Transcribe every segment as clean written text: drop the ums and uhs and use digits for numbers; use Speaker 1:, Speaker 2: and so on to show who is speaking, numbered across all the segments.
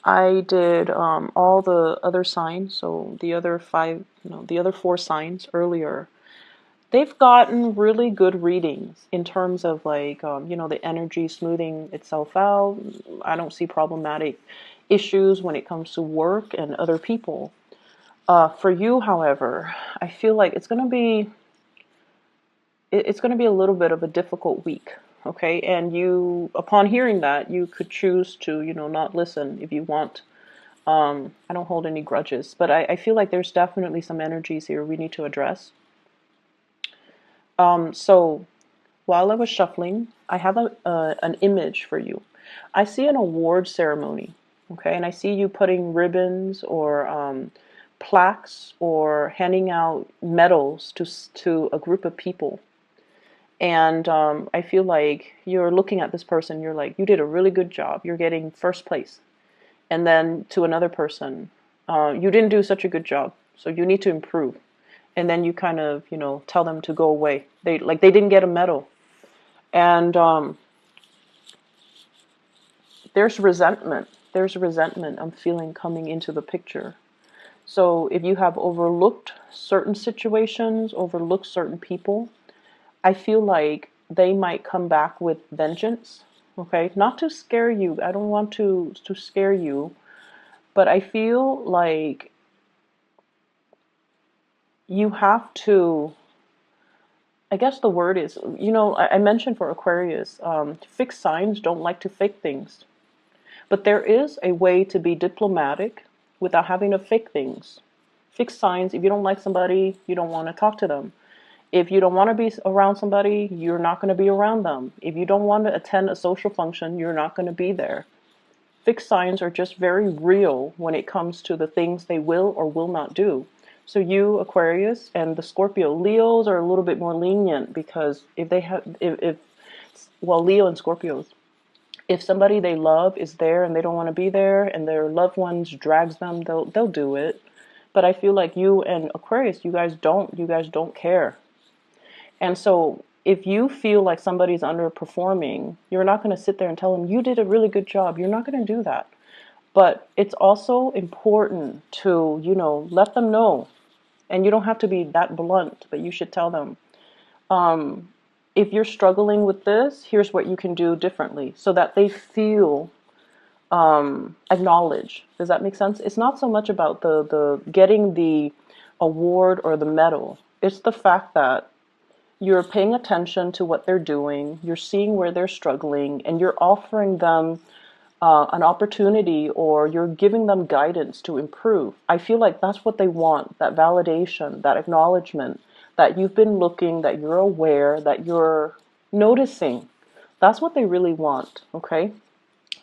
Speaker 1: I did all the other signs, so the other five, the other four signs earlier. They've gotten really good readings in terms of like, the energy smoothing itself out. I don't see problematic issues when it comes to work and other people. For you, however, I feel like it's going to be a little bit of a difficult week. Okay, and you, upon hearing that, you could choose to, not listen if you want. I don't hold any grudges, but I feel like there's definitely some energies here we need to address. So while I was shuffling, I have an image for you. I see an award ceremony, okay, and I see you putting ribbons or plaques or handing out medals to a group of people. And I feel like you're looking at this person, you're like, you did a really good job. You're getting first place. And then to another person, you didn't do such a good job, so you need to improve. And then you kind of, tell them to go away. They didn't get a medal. And there's resentment. There's resentment I'm feeling coming into the picture. So if you have overlooked certain situations, overlooked certain people, I feel like they might come back with vengeance. Okay, not to scare you. I don't want to scare you, but I feel like you have to. I guess the word is, I mentioned for Aquarius, fixed signs don't like to fake things. But there is a way to be diplomatic without having to fake things. Fixed signs, if you don't like somebody, you don't want to talk to them. If you don't want to be around somebody, you're not going to be around them. If you don't want to attend a social function, you're not going to be there. Fixed signs are just very real when it comes to the things they will or will not do. So you, Aquarius, and the Scorpio, Leos are a little bit more lenient because if they have, if well, Leo and Scorpios, if somebody they love is there and they don't want to be there and their loved ones drags them, they'll do it. But I feel like you and Aquarius, you guys don't care. And so if you feel like somebody's underperforming, you're not going to sit there and tell them you did a really good job. You're not going to do that. But it's also important to, let them know. And you don't have to be that blunt, but you should tell them, if you're struggling with this, here's what you can do differently so that they feel acknowledged. Does that make sense? It's not so much about the getting the award or the medal. It's the fact that you're paying attention to what they're doing, you're seeing where they're struggling, and you're offering them an opportunity, or you're giving them guidance to improve. I feel like that's what they want, that validation, that acknowledgement, that you've been looking, that you're aware, that you're noticing. That's what they really want, okay?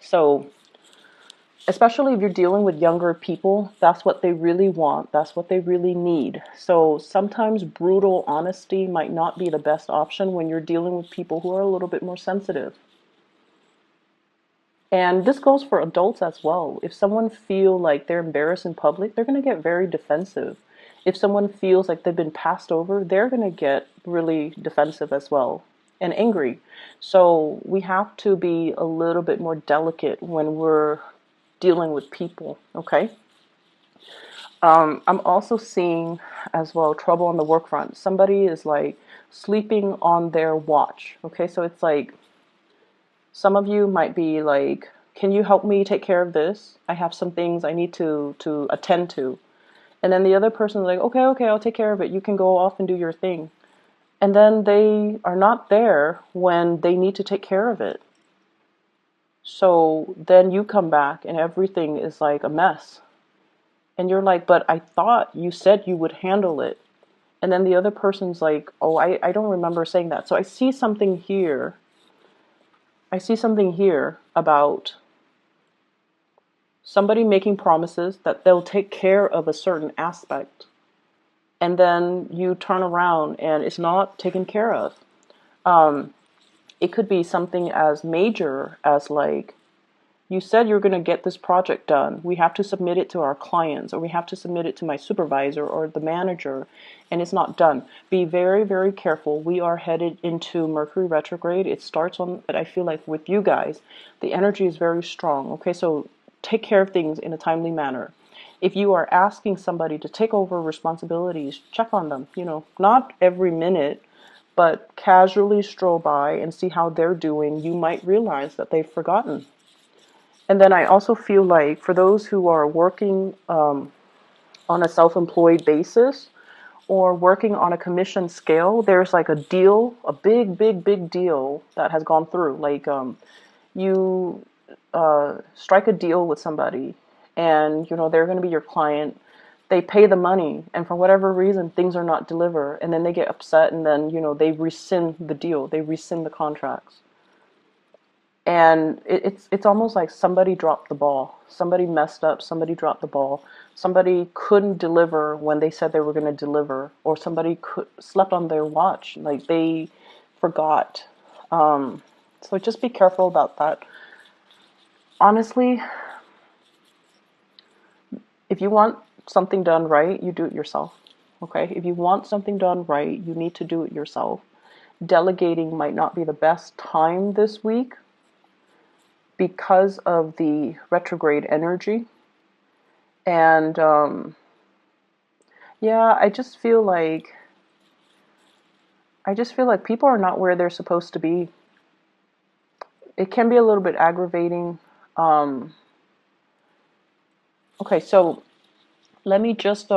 Speaker 1: So, especially if you're dealing with younger people, that's what they really want. That's what they really need. So sometimes brutal honesty might not be the best option when you're dealing with people who are a little bit more sensitive. And this goes for adults as well. If someone feel like they're embarrassed in public, they're going to get very defensive. If someone feels like they've been passed over, they're going to get really defensive as well and angry. So we have to be a little bit more delicate when we're dealing with people, okay? I'm also seeing as well trouble on the work front. Somebody is like sleeping on their watch, okay? So it's like some of you might be like, can you help me take care of this? I have some things I need to attend to. And then the other person's like, okay, I'll take care of it. You can go off and do your thing. And then they are not there when they need to take care of it. So then you come back and everything is like a mess. And you're like, but I thought you said you would handle it. And then the other person's like, oh, I don't remember saying that. So I see something here. I see something here about somebody making promises that they'll take care of a certain aspect. And then you turn around and it's not taken care of. It could be something as major as like, you said you're going to get this project done. We have to submit it to our clients, or we have to submit it to my supervisor or the manager, and it's not done. Be very, very careful. We are headed into Mercury retrograde. It starts on, but I feel like with you guys, the energy is very strong. Okay, so take care of things in a timely manner. If you are asking somebody to take over responsibilities, check on them, not every minute, but casually stroll by and see how they're doing. You might realize that they've forgotten. And then I also feel like for those who are working on a self-employed basis or working on a commission scale, there's like a deal, a big, big, big deal that has gone through. Like you strike a deal with somebody and they're going to be your client. They pay the money and for whatever reason things are not delivered, and then they get upset, and then they rescind the deal, they rescind the contracts. And it's almost like somebody dropped the ball, somebody messed up, somebody dropped the ball, somebody couldn't deliver when they said they were going to deliver, or somebody slept on their watch, like they forgot. So just be careful about that. Honestly, if you want something done right, you do it yourself. Okay? If you want something done right, you need to do it yourself. Delegating might not be the best time this week because of the retrograde energy. And yeah, I just feel like people are not where they're supposed to be. It can be a little bit aggravating. Okay, so let me just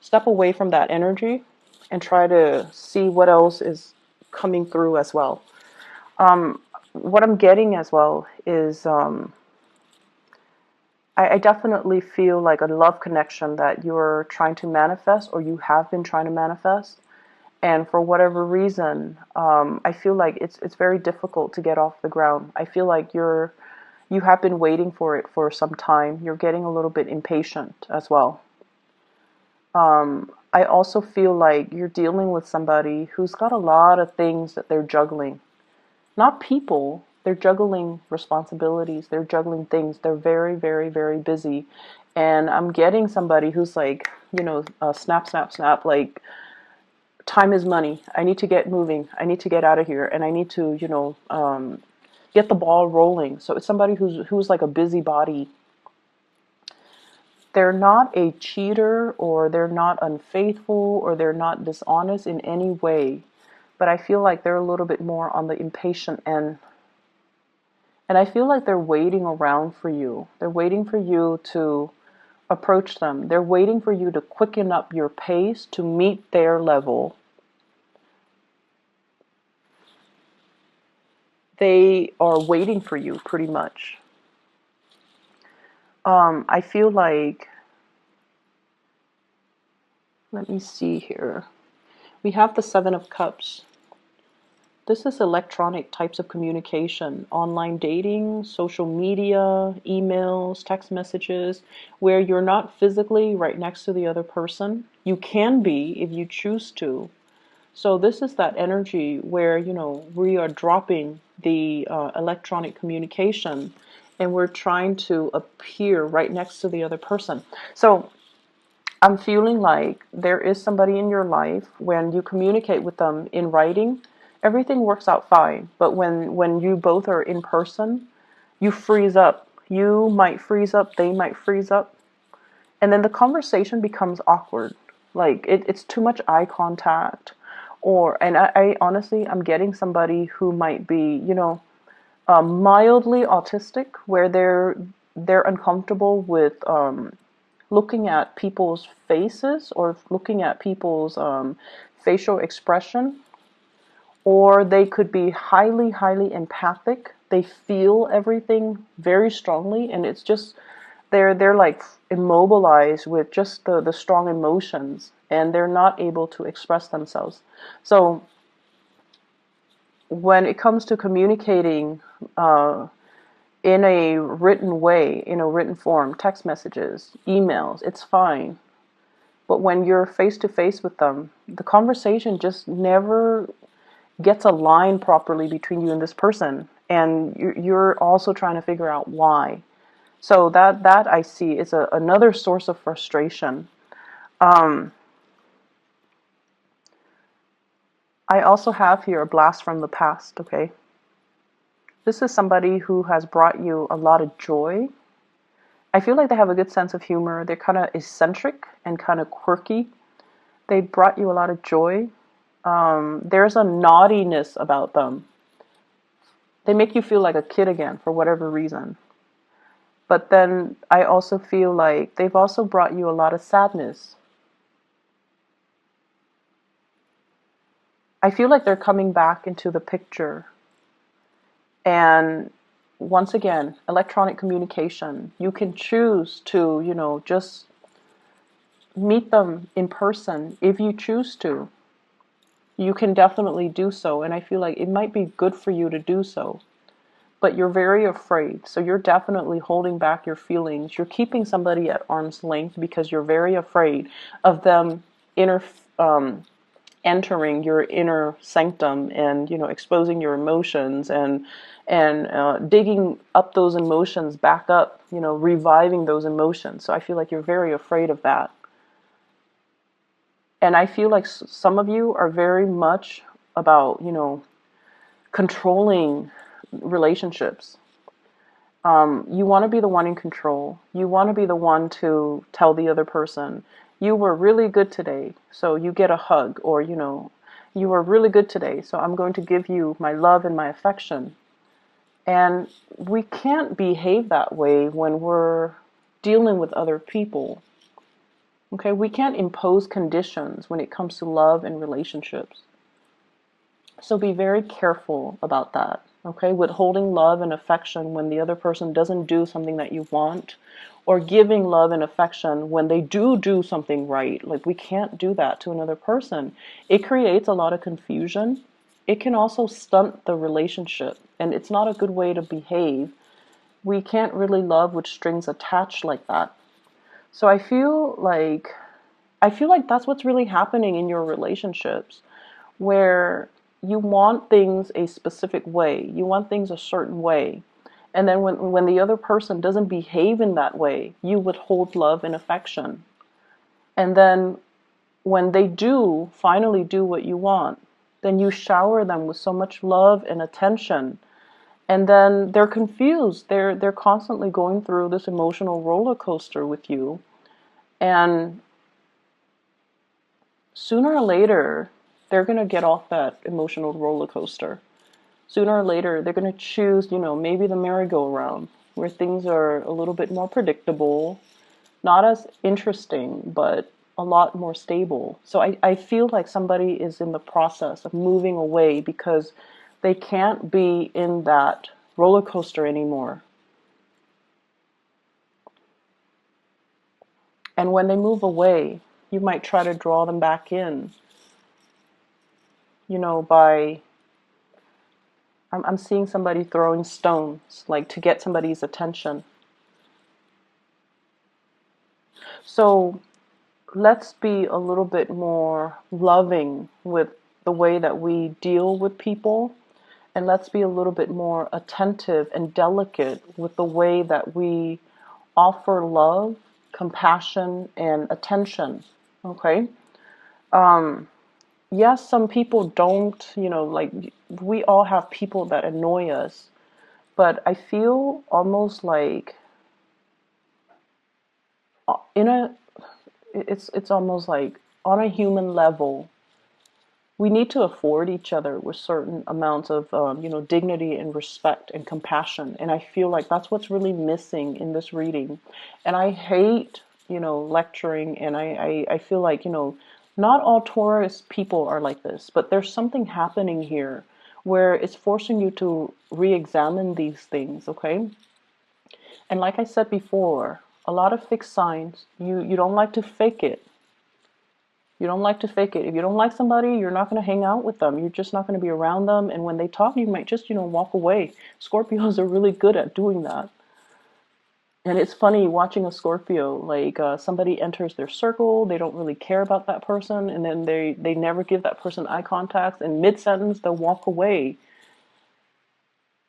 Speaker 1: step away from that energy and try to see what else is coming through as well. What I'm getting as well is I definitely feel like a love connection that you're trying to manifest, or you have been trying to manifest. And for whatever reason, I feel like it's very difficult to get off the ground. I feel like you have been waiting for it for some time. You're getting a little bit impatient as well. I also feel like you're dealing with somebody who's got a lot of things that they're juggling. Not people, they're juggling responsibilities, they're juggling things. They're very, very, very busy. And I'm getting somebody who's like, snap, snap, snap, like, time is money. I need to get moving. I need to get out of here, and I need to, get the ball rolling. So it's somebody who's like a busybody. They're not a cheater, or they're not unfaithful, or they're not dishonest in any way. But I feel like they're a little bit more on the impatient end. And I feel like they're waiting around for you. They're waiting for you to approach them. They're waiting for you to quicken up your pace to meet their level. They are waiting for you, pretty much. I feel like, let me see here. We have the Seven of Cups. This is electronic types of communication, online dating, social media, emails, text messages, where you're not physically right next to the other person. You can be if you choose to. So this is that energy where, we are dropping the electronic communication and we're trying to appear right next to the other person. So I'm feeling like there is somebody in your life, when you communicate with them in writing, everything works out fine. But when you both are in person, you freeze up. You might freeze up, they might freeze up. And then the conversation becomes awkward. Like it's too much eye contact. And I honestly, I'm getting somebody who might be, mildly autistic, where they're uncomfortable with looking at people's faces, or looking at people's facial expression. Or they could be highly, highly empathic. They feel everything very strongly, and it's just they're like immobilized with just the strong emotions, and they're not able to express themselves. So when it comes to communicating in a written way, in a written form, text messages, emails, it's fine. But when you're face to face with them, the conversation just never gets aligned properly between you and this person. And you're also trying to figure out why. So that I see is another source of frustration. I also have here a blast from the past, okay? This is somebody who has brought you a lot of joy. I feel like they have a good sense of humor. They're kind of eccentric and kind of quirky. They brought you a lot of joy. There's a naughtiness about them. They make you feel like a kid again for whatever reason. But then I also feel like they've also brought you a lot of sadness. I feel like they're coming back into the picture. And once again, electronic communication. You can choose to, just meet them in person if you choose to. You can definitely do so. And I feel like it might be good for you to do so. But you're very afraid. So you're definitely holding back your feelings. You're keeping somebody at arm's length because you're very afraid of them entering your inner sanctum and exposing your emotions and digging up those emotions back up, reviving those emotions. So I feel like you're very afraid of that. And I feel like some of you are very much about controlling relationships. You want to be the one in control. You want to be the one to tell the other person, you were really good today, so you get a hug, or, you were really good today, so I'm going to give you my love and my affection. And we can't behave that way when we're dealing with other people. Okay, we can't impose conditions when it comes to love and relationships. So be very careful about that. Okay, withholding love and affection when the other person doesn't do something that you want, or giving love and affection when they do something right. Like, we can't do that to another person. It creates a lot of confusion. It can also stunt the relationship, and it's not a good way to behave. We can't really love with strings attached like that. So I feel like that's what's really happening in your relationships, where you want things a specific way. You want things a certain way. And then when the other person doesn't behave in that way, you withhold love and affection. And then when they do finally do what you want, then you shower them with so much love and attention. And then they're confused. They're constantly going through this emotional roller coaster with you. And sooner or later, they're going to get off that emotional roller coaster. Sooner or later, they're going to choose, maybe the merry-go-round, where things are a little bit more predictable, not as interesting, but a lot more stable. So I feel like somebody is in the process of moving away because they can't be in that roller coaster anymore. And when they move away, you might try to draw them back in, by... I'm seeing somebody throwing stones, like to get somebody's attention. So let's be a little bit more loving with the way that we deal with people. And let's be a little bit more attentive and delicate with the way that we offer love, compassion, and attention. Okay? Yes, some people don't, like, we all have people that annoy us, but I feel almost like in a it's almost like on a human level, we need to afford each other with certain amounts of dignity and respect and compassion. And I feel like that's what's really missing in this reading. And I hate lecturing, and I feel like not all Taurus people are like this, but there's something happening here where it's forcing you to re-examine these things. Okay. And like I said before, a lot of fixed signs, you don't like to fake it. You don't like to fake it. If you don't like somebody, you're not going to hang out with them. You're just not going to be around them. And when they talk, you might just, walk away. Scorpios are really good at doing that. And it's funny watching a Scorpio, like somebody enters their circle, they don't really care about that person, and then they never give that person eye contact, and mid-sentence, they'll walk away.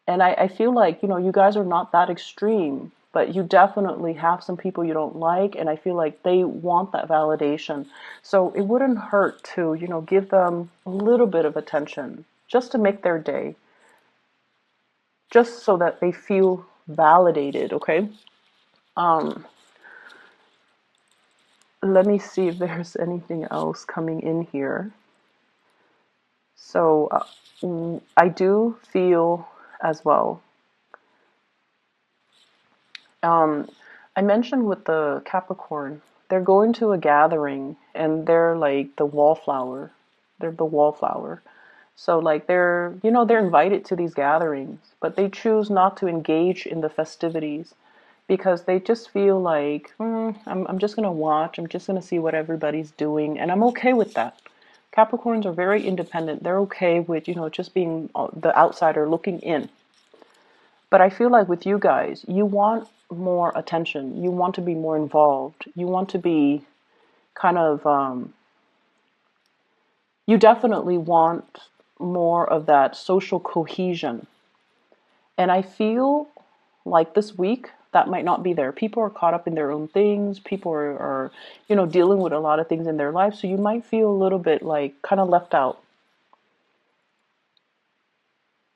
Speaker 1: And I feel like, you guys are not that extreme, but you definitely have some people you don't like, and I feel like they want that validation. So it wouldn't hurt to, give them a little bit of attention, just to make their day, just so that they feel validated, okay? Um, let me see if there's anything else coming in here. So I do feel as well. Um, I mentioned with the Capricorn, they're going to a gathering and they're like the wallflower. They're the wallflower. So like they're invited to these gatherings, but they choose not to engage in the festivities because they just feel like, I'm just gonna watch. I'm just gonna see what everybody's doing, and I'm okay with that. Capricorns are very independent. They're okay with just being the outsider looking in. But I feel like with you guys, you want more attention. You want to be more involved. You want to be kind of you definitely want more of that social cohesion. And I feel like this week that might not be there. People are caught up in their own things. People are dealing with a lot of things in their life. So you might feel a little bit like kind of left out.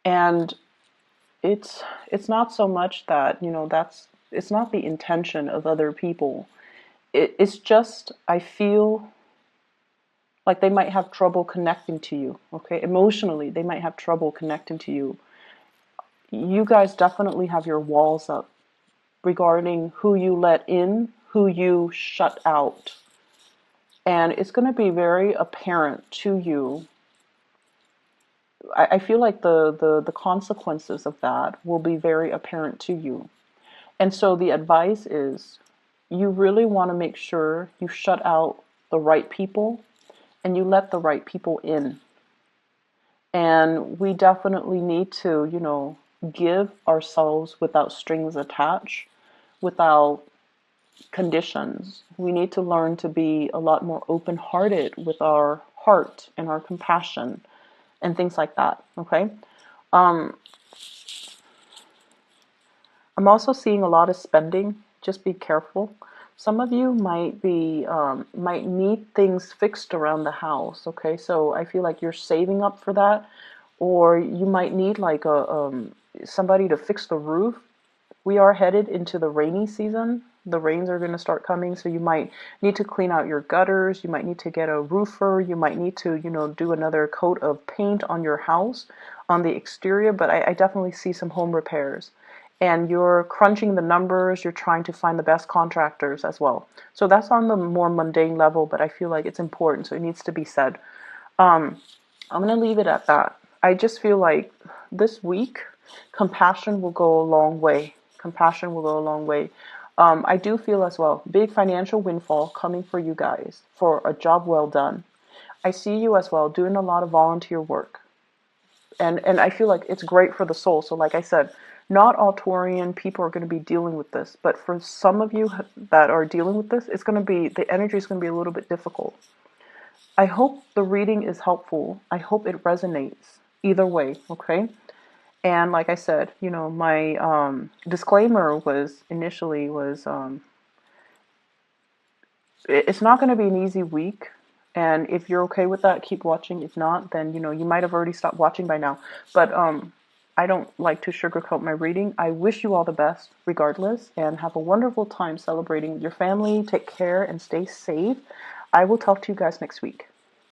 Speaker 1: And it's not so much that, it's not the intention of other people. It's just, I feel like they might have trouble connecting to you, okay? Emotionally, they might have trouble connecting to you. You guys definitely have your walls up regarding who you let in, who you shut out. And it's going to be very apparent to you. I feel like the consequences of that will be very apparent to you. And so the advice is you really want to make sure you shut out the right people and you let the right people in. And we definitely need to, give ourselves without strings attached, without conditions. We need to learn to be a lot more open-hearted with our heart and our compassion and things like that, okay? Um, I'm also seeing a lot of spending. Just be careful. Some of you might need things fixed around the house. Okay, so I feel like you're saving up for that, or you might need like a somebody to fix the roof. We are headed into the rainy season. The rains are going to start coming, so you might need to clean out your gutters. You might need to get a roofer. You might need to, do another coat of paint on your house, on the exterior. But I definitely see some home repairs. And you're crunching the numbers. You're trying to find the best contractors as well. So that's on the more mundane level, but I feel like it's important, so it needs to be said. I'm going to leave it at that. I just feel like this week, compassion will go a long way. Compassion will go a long way. I do feel as well, big financial windfall coming for you guys for a job well done. I see you as well doing a lot of volunteer work. And I feel like it's great for the soul. So like I said, not all Taurian people are going to be dealing with this. But for some of you that are dealing with this, the energy is going to be a little bit difficult. I hope the reading is helpful. I hope it resonates either way, okay? And like I said, my disclaimer was initially it's not going to be an easy week. And if you're okay with that, keep watching. If not, then you might have already stopped watching by now. But I don't like to sugarcoat my reading. I wish you all the best regardless, and have a wonderful time celebrating with your family. Take care and stay safe. I will talk to you guys next week.